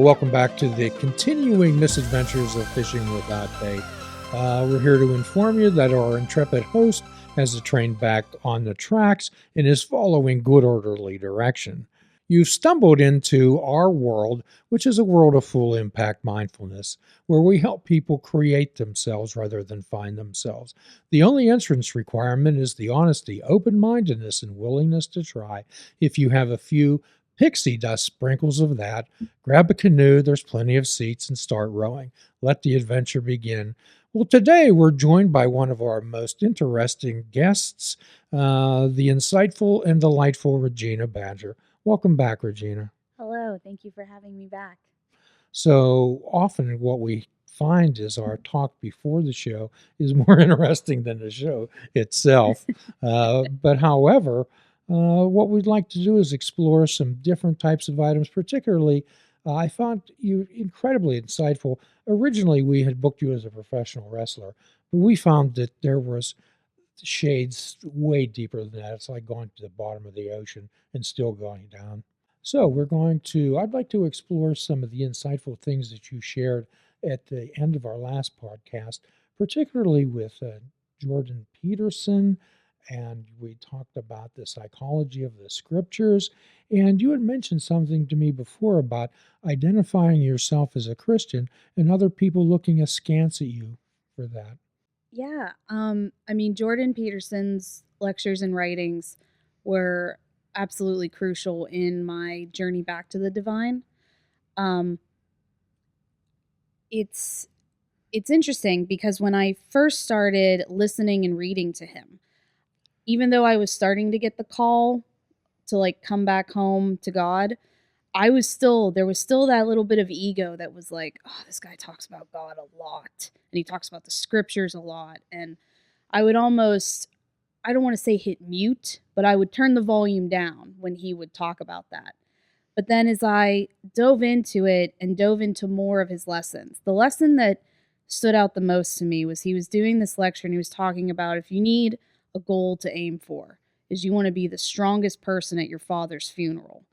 Welcome back to the continuing misadventures of fishing without bait. We're here to inform you that our intrepid host has the train back on the tracks and is following good orderly direction. You've stumbled into our world, which is a world of full impact mindfulness, where we help people create themselves rather than find themselves. The only entrance requirement is the honesty, open-mindedness, and willingness to try. If you have a few pixie dust sprinkles of that, grab a canoe, there's plenty of seats, and start rowing. Let the adventure begin. Well, today we're joined by one of our most interesting guests, the insightful and delightful Regina Badger. Welcome back, Regina. Hello, thank you for having me back. So often what we find is our talk before the show is more interesting than the show itself. But however, what we'd like to do is explore some different types of items. Particularly, I found you incredibly insightful. Originally, we had booked you as a professional wrestler, but we found that there was shades way deeper than that. It's like going to the bottom of the ocean and still going down. So I'd like to explore some of the insightful things that you shared at the end of our last podcast, particularly with Jordan Peterson. And we talked about the psychology of the scriptures. And you had mentioned something to me before about identifying yourself as a Christian and other people looking askance at you for that. Yeah, Jordan Peterson's lectures and writings were absolutely crucial in my journey back to the divine. Um, it's it's interesting because when I first started listening and reading to him, even though I was starting to get the call to like come back home to God, there was still that little bit of ego that was like, oh, this guy talks about God a lot and he talks about the scriptures a lot. And I would almost, I don't want to say hit mute, but I would turn the volume down when he would talk about that. But then as I dove into it and dove into more of his lessons, the lesson that stood out the most to me was he was doing this lecture and he was talking about if you need a goal to aim for, is you want to be the strongest person at your father's funeral.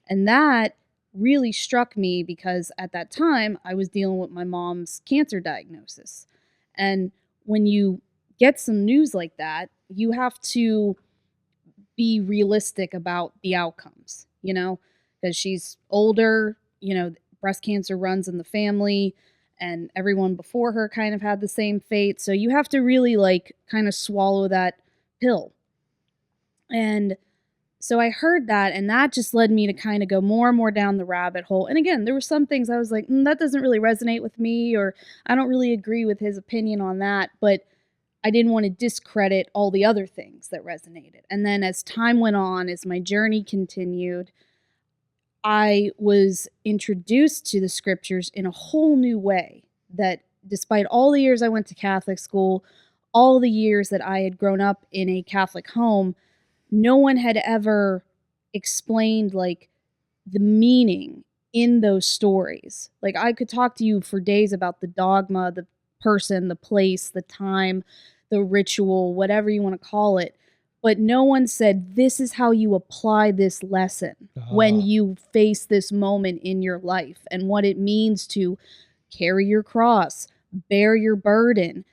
And that really struck me because at that time I was dealing with my mom's cancer diagnosis. And when you get some news like that, you have to be realistic about the outcomes, because she's older, breast cancer runs in the family and everyone before her kind of had the same fate. So you have to really like kind of swallow that pill. And so I heard that, and that just led me to kind of go more and more down the rabbit hole. And again, there were some things I was like, that doesn't really resonate with me, or I don't really agree with his opinion on that. But I didn't want to discredit all the other things that resonated. And then as time went on, as my journey continued, I was introduced to the scriptures in a whole new way that despite all the years I went to Catholic school, all the years that I had grown up in a Catholic home, no one had ever explained like the meaning in those stories. Like I could talk to you for days about the dogma, the person, the place, the time, the ritual, whatever you want to call it. But no one said, this is how you apply this lesson when you face this moment in your life and what it means to carry your cross, bear your burden,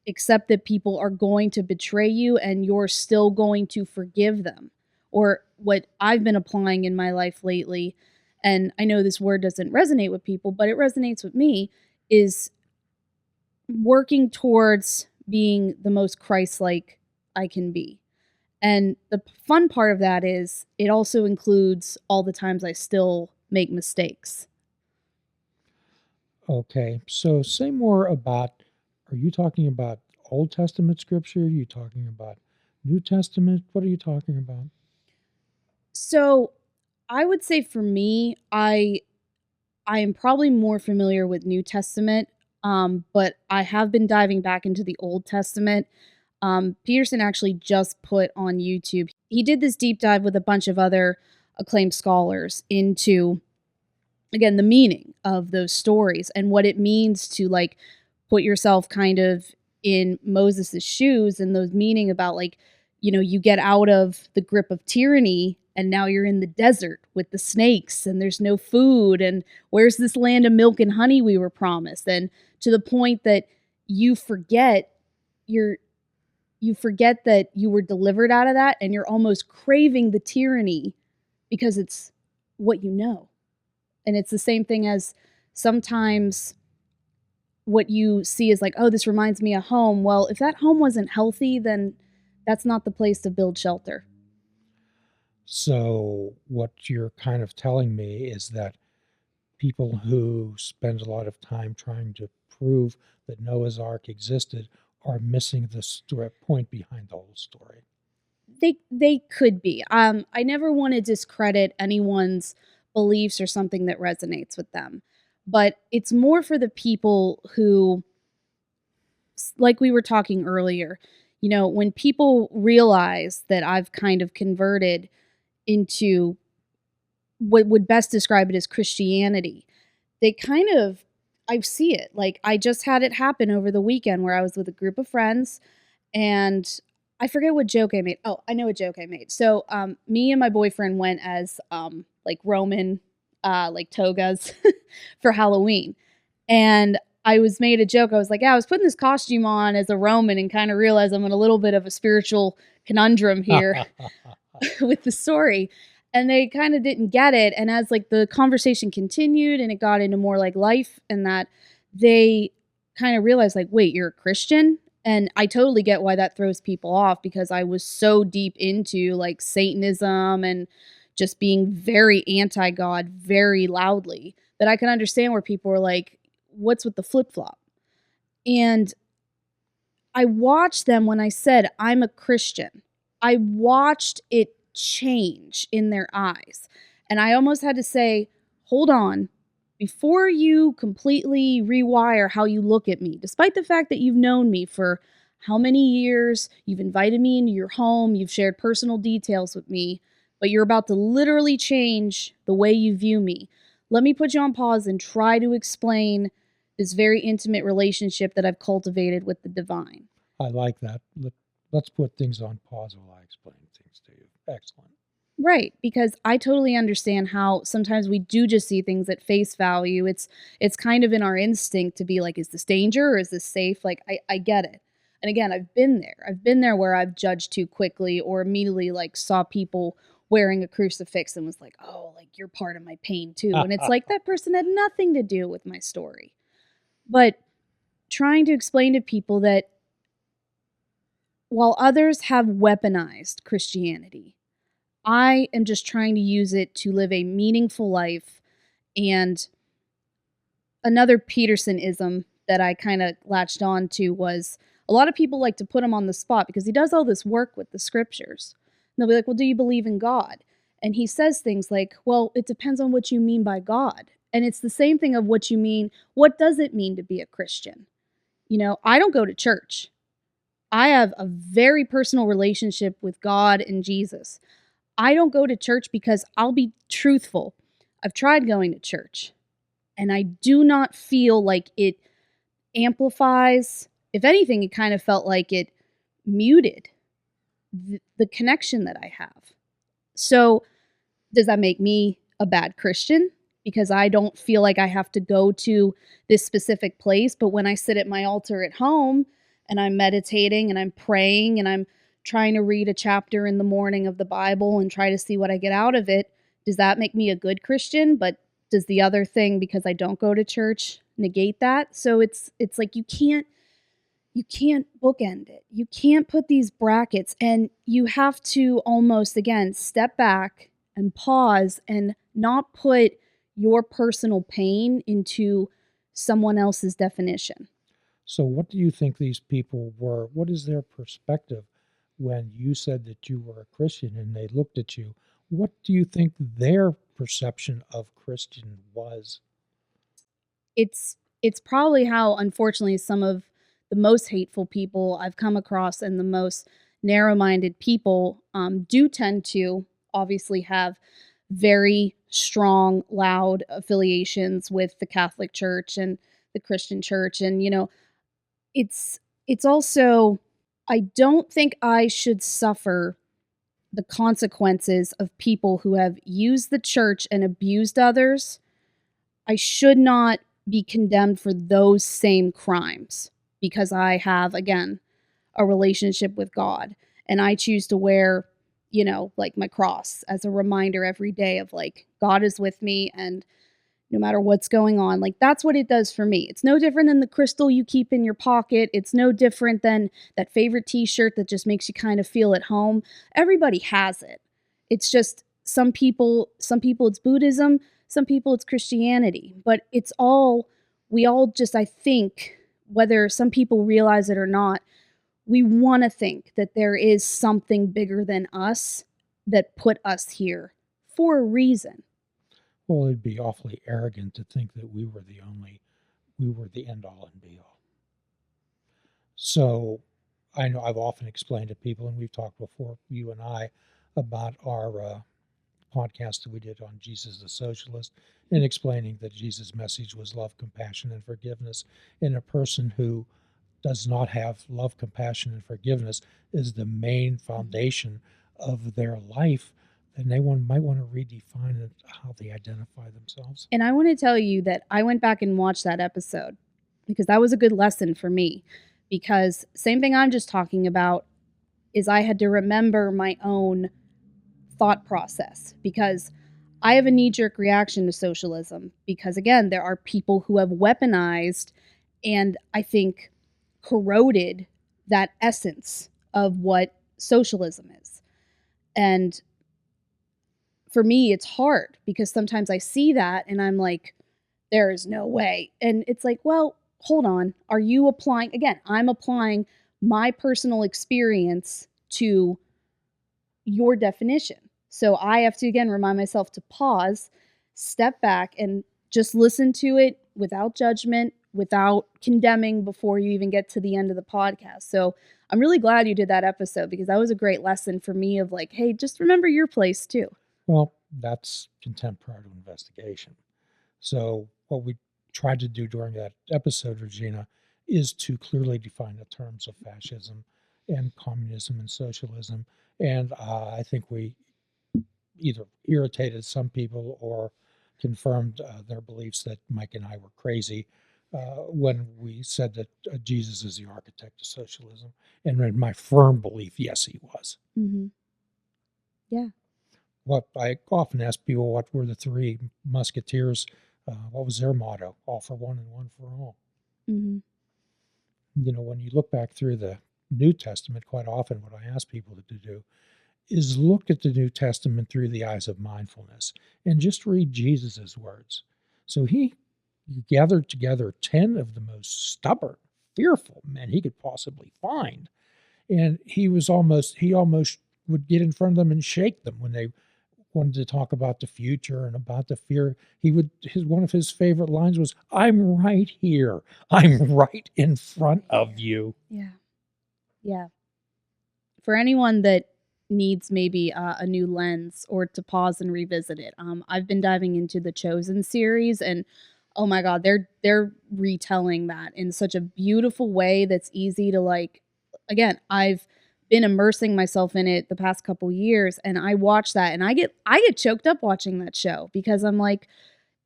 accept that people are going to betray you and you're still going to forgive them. Or what I've been applying in my life lately, and I know this word doesn't resonate with people, but it resonates with me, is working towards being the most Christ-like I can be. And the fun part of that is it also includes all the times I still make mistakes. Okay, so say more about, are you talking about Old Testament scripture? Are you talking about New Testament? What are you talking about? So I would say for me, I am probably more familiar with New Testament, but I have been diving back into the Old Testament. Peterson actually just put on YouTube, he did this deep dive with a bunch of other acclaimed scholars into, again, the meaning of those stories and what it means to like put yourself kind of in Moses' shoes and those meaning about like, you get out of the grip of tyranny And now you're in the desert with the snakes and there's no food. And where's this land of milk and honey we were promised? And to the point that you forget you forget that you were delivered out of that, and you're almost craving the tyranny because it's what you know. And it's the same thing as sometimes what you see is like, oh, this reminds me of home. Well, if that home wasn't healthy, then that's not the place to build shelter. So, what you're kind of telling me is that people who spend a lot of time trying to prove that Noah's Ark existed are missing the point behind the whole story. They could be. I never want to discredit anyone's beliefs or something that resonates with them, but it's more for the people who, like we were talking earlier, when people realize that I've kind of converted into what would best describe it as Christianity, they kind of, I see it. Like, I just had it happen over the weekend where I was with a group of friends, and I forget what joke I made. Oh, I know what joke I made. So, me and my boyfriend went as like Roman, like togas for Halloween, and I was made a joke. I was like, yeah, I was putting this costume on as a Roman, and kind of realized I'm in a little bit of a spiritual conundrum here with the story. And they kind of didn't get it. And as like the conversation continued and it got into more like life and that, they kind of realized like, wait, you're a Christian? And I totally get why that throws people off, because I was so deep into like Satanism and just being very anti-God very loudly, that I can understand where people were like, what's with the flip-flop? And I watched them when I said, I'm a Christian. I watched it change in their eyes. And I almost had to say, hold on, before you completely rewire how you look at me, despite the fact that you've known me for how many years, you've invited me into your home, you've shared personal details with me, but you're about to literally change the way you view me. Let me put you on pause and try to explain this very intimate relationship that I've cultivated with the divine. I like that. Let's put things on pause while I explain things to you. Excellent. Right, because I totally understand how sometimes we do just see things at face value. It's kind of in our instinct to be like, is this danger or is this safe? Like, I get it. And again, I've been there. I've been there where I've judged too quickly, or immediately like saw people wearing a crucifix and was like, oh, like you're part of my pain too. And it's like that person had nothing to do with my story. But trying to explain to people that while others have weaponized Christianity, I am just trying to use it to live a meaningful life. And another Peterson-ism that I kind of latched on to was, a lot of people like to put him on the spot because he does all this work with the scriptures. And they'll be like, well, do you believe in God? And he says things like, well, it depends on what you mean by God. And it's the same thing of what you mean. What does it mean to be a Christian? I don't go to church. I have a very personal relationship with God and Jesus. I don't go to church because, I'll be truthful, I've tried going to church, and I do not feel like it amplifies. If anything, it kind of felt like it muted the connection that I have. So, does that make me a bad Christian? Because I don't feel like I have to go to this specific place. But when I sit at my altar at home and I'm meditating and I'm praying and I'm trying to read a chapter in the morning of the Bible and try to see what I get out of it, does that make me a good Christian? But does the other thing, because I don't go to church, negate that? So it's like you can't bookend it. You can't put these brackets, and you have to almost, again, step back and pause and not put your personal pain into someone else's definition. So, what do you think these people were? What is their perspective when you said that you were a Christian and they looked at you? What do you think their perception of Christian was? It's probably how, unfortunately, some of the most hateful people I've come across and the most narrow-minded people do tend to obviously have very strong, loud affiliations with the Catholic Church and the Christian Church. And, it's also, I don't think I should suffer the consequences of people who have used the church and abused others, I should not be condemned for those same crimes because I have, again, a relationship with God and I choose to wear, like my cross as a reminder every day of like, God is with me and no matter what's going on. Like that's what it does for me. It's no different than the crystal you keep in your pocket. It's no different than that favorite t-shirt that just makes you kind of feel at home. Everybody has it. It's just some people it's Buddhism, some people it's Christianity, but we all just, I think, whether some people realize it or not, we want to think that there is something bigger than us that put us here for a reason. Well, it'd be awfully arrogant to think that we were the end all and be all. So I know I've often explained to people, and we've talked before, you and I, about our podcast that we did on Jesus the Socialist, and explaining that Jesus' message was love, compassion, and forgiveness. And a person who does not have love, compassion, and forgiveness is the main foundation of their life, and might want to redefine how they identify themselves. And I want to tell you that I went back and watched that episode because that was a good lesson for me. Because same thing I'm just talking about is I had to remember my own thought process because I have a knee-jerk reaction to socialism because, again, there are people who have weaponized and I think corroded that essence of what socialism is. And for me, it's hard because sometimes I see that and I'm like, there is no way. And it's like, well, hold on. Are you applying? Again, I'm applying my personal experience to your definition. So I have to, again, remind myself to pause, step back, and just listen to it without judgment, without condemning before you even get to the end of the podcast. So I'm really glad you did that episode because that was a great lesson for me of like, hey, just remember your place too. Well, that's contempt prior to investigation. So what we tried to do during that episode, Regina, is to clearly define the terms of fascism and communism and socialism. And I think we either irritated some people or confirmed their beliefs that Mike and I were crazy when we said that Jesus is the architect of socialism. And in my firm belief, yes, he was. Mm-hmm. Yeah. What I often ask people, what were the three musketeers? What was their motto? All for one and one for all. Mm-hmm. When you look back through the New Testament, quite often what I ask people to do is look at the New Testament through the eyes of mindfulness and just read Jesus's words. So he gathered together 10 of the most stubborn, fearful men he could possibly find. And he almost would get in front of them and shake them when they wanted to talk about the future and about the fear. One of his favorite lines was, "I'm right here. I'm right in front of you." Yeah. Yeah. For anyone that needs maybe a new lens or to pause and revisit it, I've been diving into the Chosen series, and oh my God, they're retelling that in such a beautiful way that's easy to like. Again, I've been immersing myself in it the past couple years, and I watch that, and I get choked up watching that show because I'm like,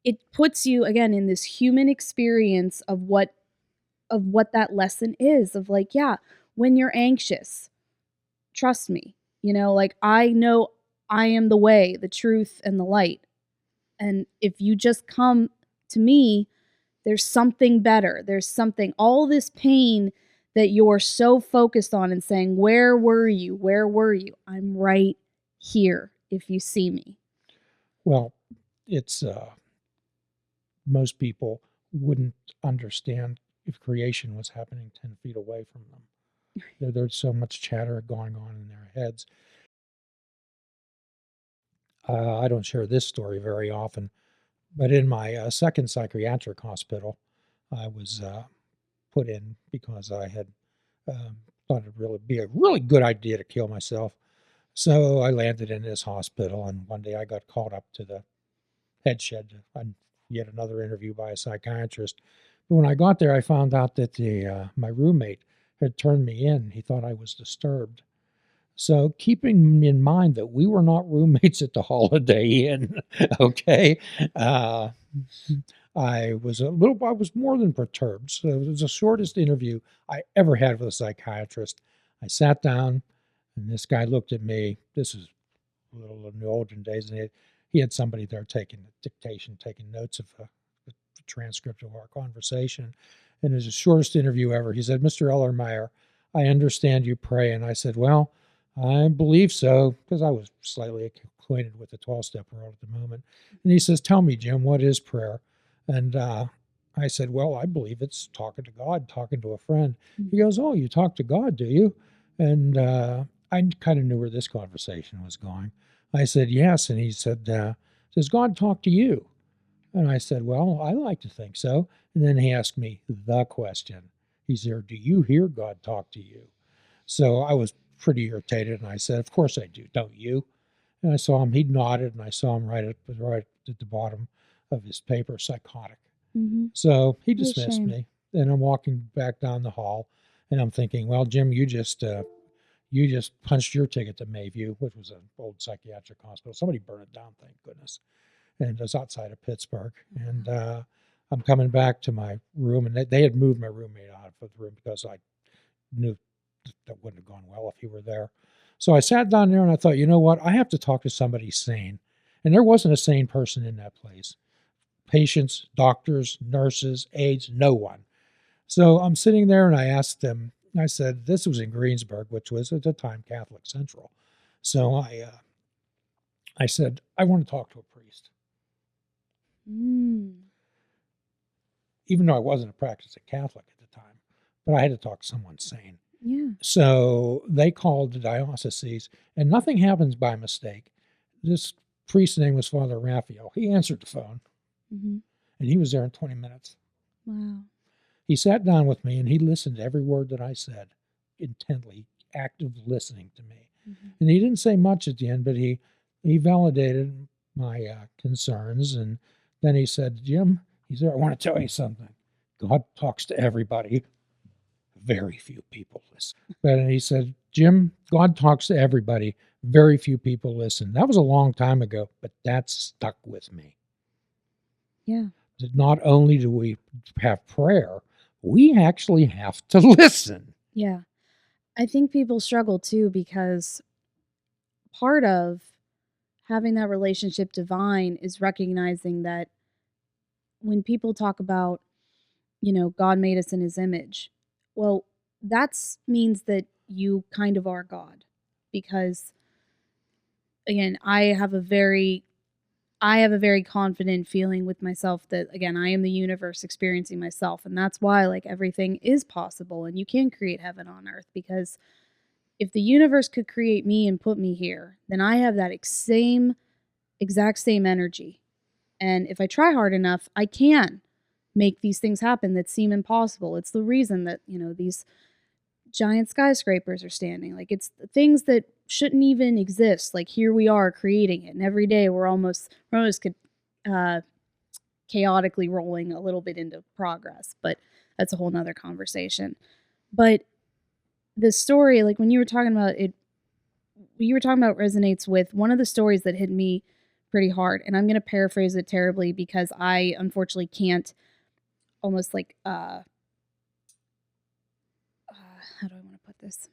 it puts you again in this human experience of what that lesson is of like, yeah, when you're anxious, trust me, like I know I am the way, the truth, and the light. And if you just come to me, there's something better. There's something, all this pain that you're so focused on and saying, where were you? Where were you? I'm right here if you see me. Well, it's most people wouldn't understand if creation was happening 10 feet away from them. There's so much chatter going on in their heads. I don't share this story very often, but in my second psychiatric hospital, I was put in because I had thought it'd really be a really good idea to kill myself. So I landed in this hospital, and one day I got called up to the head shed on yet another interview by a psychiatrist. But when I got there, I found out that my roommate had turned me in. He thought I was disturbed. So keeping in mind that we were not roommates at the Holiday Inn, okay, uh, I was more than perturbed. So it was the shortest interview I ever had with a psychiatrist. I sat down, and this guy looked at me. This is a little in the olden days, and he had somebody there taking the dictation, taking notes of the transcript of our conversation. And it was the shortest interview ever. He said, "Mr. Ellermeyer, I understand you pray." And I said, "Well, I believe so," because I was slightly acquainted with the 12-step world at the moment. And he says, "Tell me, Jim, what is prayer?" And I said, "Well, I believe it's talking to God, talking to a friend." He goes, "Oh, you talk to God, do you?" And I kind of knew where this conversation was going. I said, "Yes." And he said, "Does God talk to you?" And I said, "Well, I like to think so." And then he asked me the question. He said, "Do you hear God talk to you?" So I was pretty irritated, and I said, "Of course I do. Don't you?" And I saw him. He nodded, and I saw him right at the bottom of his paper, psychotic. Mm-hmm. So he What a dismissed shame. me. And I'm walking back down the hall, and I'm thinking, "Well, Jim, you just punched your ticket to Mayview, which was an old psychiatric hospital. Somebody burned it down, thank goodness." And it was outside of Pittsburgh. And I'm coming back to my room, and they had moved my roommate out of the room because I knew that wouldn't have gone well if he were there. So I sat down there and I thought, you know what? I have to talk to somebody sane. And there wasn't a sane person in that place. Patients, doctors, nurses, aides, no one. So I'm sitting there and I asked them, I said, this was in Greensburg, which was at the time Catholic Central. So I said, I want to talk to a priest. Mm. Even though I wasn't a practicing Catholic at the time, but I had to talk to someone sane. Yeah. So they called the diocese, and nothing happens by mistake. This priest's name was Father Raphael. He answered the phone, Mm-hmm. and he was there in 20 minutes. Wow. He sat down with me, and he listened to every word that I said, intently, active listening to me. Mm-hmm. And he didn't say much at the end, but he validated my concerns. And then he said, "Jim," he said, "I want to tell you something. God talks to everybody. Very few people listen." But he said, "Jim, God talks to everybody. Very few people listen." That was a long time ago, but that stuck with me. Yeah. That not only do we have prayer, we actually have to listen. Yeah. I think people struggle too because part of having that relationship divine is recognizing that when people talk about, God made us in his image, well, that means that you kind of are God. Because again, I have a very confident feeling with myself that, again, I am the universe experiencing myself. And that's why, like, everything is possible and you can create heaven on earth. Because if the universe could create me and put me here, then I have that exact same energy. And if I try hard enough, I can make these things happen that seem impossible. It's the reason that, these giant skyscrapers are standing. Like, it's things that shouldn't even exist. Like, here we are creating it. And every day we're almost uh, chaotically rolling a little bit into progress. But that's a whole nother conversation. But the story, like when you were talking about it, resonates with one of the stories that hit me pretty hard. And I'm going to paraphrase it terribly because I unfortunately can't almost like, how do I want to put this?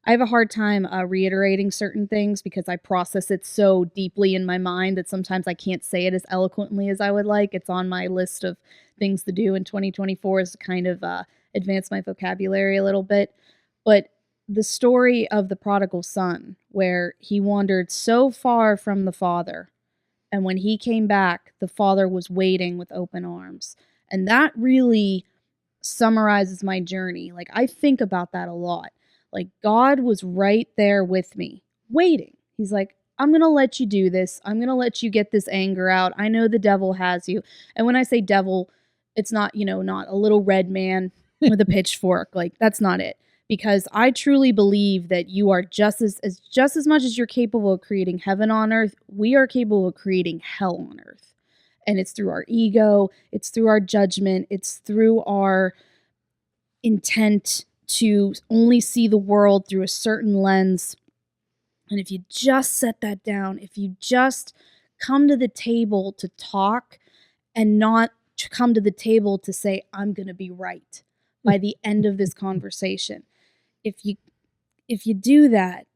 I have a hard time reiterating certain things because I process it so deeply in my mind that sometimes I can't say it as eloquently as I would like. It's on my list of things to do in 2024 is to kind of advance my vocabulary a little bit. But the story of the prodigal son, where he wandered so far from the father, and when he came back, the father was waiting with open arms. And that really summarizes my journey. Like, I think about that a lot. Like, God was right there with me, waiting. He's like, I'm going to let you do this. I'm going to let you get this anger out. I know the devil has you. And when I say devil, it's not, not a little red man with a pitchfork. Like, that's not it. Because I truly believe that you are just as much as you're capable of creating heaven on earth, we are capable of creating hell on earth. And it's through our ego, it's through our judgment, it's through our intent to only see the world through a certain lens. And if you just set that down, if you just come to the table to talk and not to come to the table to say, I'm going to be right by the end of this conversation. If you do that,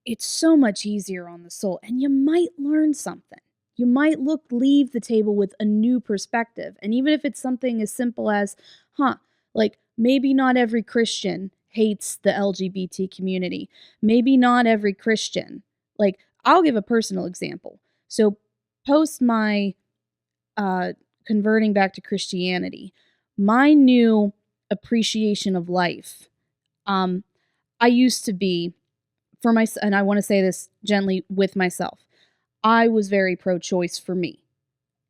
it's so much easier on the soul, and you might learn something. You might leave the table with a new perspective. And even if it's something as simple as, like maybe not every Christian hates the LGBT community. Maybe not every Christian. Like, I'll give a personal example. So post my converting back to Christianity, my new appreciation of life, I used to be, and I want to say this gently with myself, I was very pro-choice for me.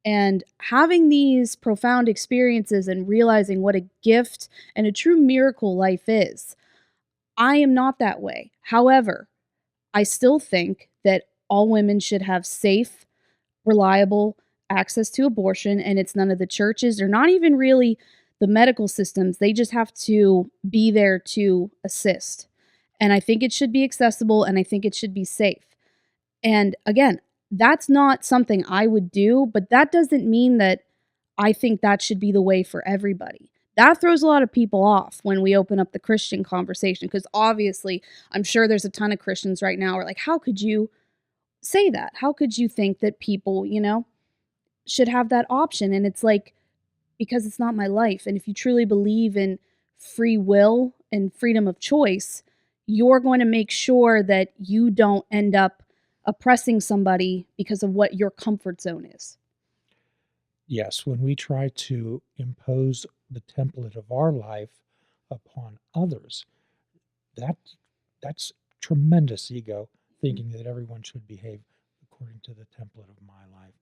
And having these profound experiences and realizing what a gift and a true miracle life is, I am not that way. However, I still think that all women should have safe, reliable access to abortion, and it's none of the churches or not even really the medical systems. They just have to be there to assist. And I think it should be accessible, and I think it should be safe. And again, that's not something I would do, but that doesn't mean that I think that should be the way for everybody. That throws a lot of people off when we open up the Christian conversation, because obviously, I'm sure there's a ton of Christians right now who are like, how could you say that? How could you think that people, should have that option? And it's like, because it's not my life. And if you truly believe in free will and freedom of choice, you're going to make sure that you don't end up oppressing somebody because of what your comfort zone is. Yes, when we try to impose the template of our life upon others, that's tremendous ego, thinking that everyone should behave according to the template of my life.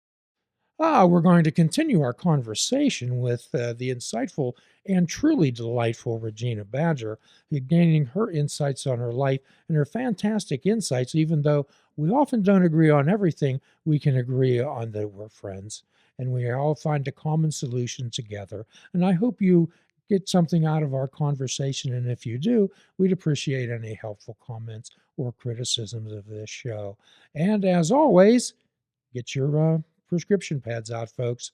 We're going to continue our conversation with the insightful and truly delightful Regina Badger, gaining her insights on her life and her fantastic insights. Even though we often don't agree on everything, we can agree on that we're friends and we all find a common solution together. And I hope you get something out of our conversation. And if you do, we'd appreciate any helpful comments or criticisms of this show. And as always, get your prescription pads out, folks.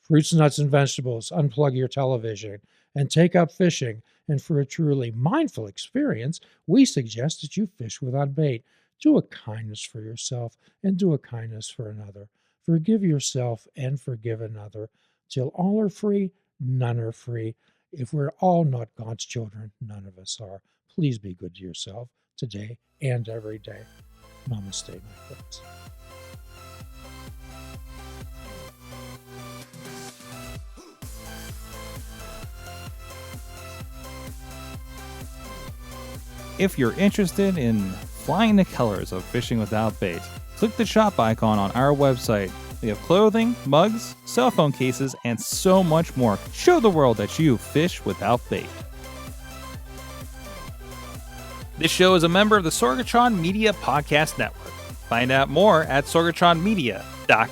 Fruits, nuts, and vegetables. Unplug your television and take up fishing. And for a truly mindful experience, we suggest that you fish without bait. Do a kindness for yourself and do a kindness for another. Forgive yourself and forgive another. Till all are free, none are free. If we're all not God's children, none of us are. Please be good to yourself today and every day. Namaste, my friends. If you're interested in flying the colors of fishing without bait, click the shop icon on our website. We have clothing, mugs, cell phone cases, and so much more. Show the world that you fish without bait. This show is a member of the Sorgatron Media Podcast Network. Find out more at sorgatronmedia.com.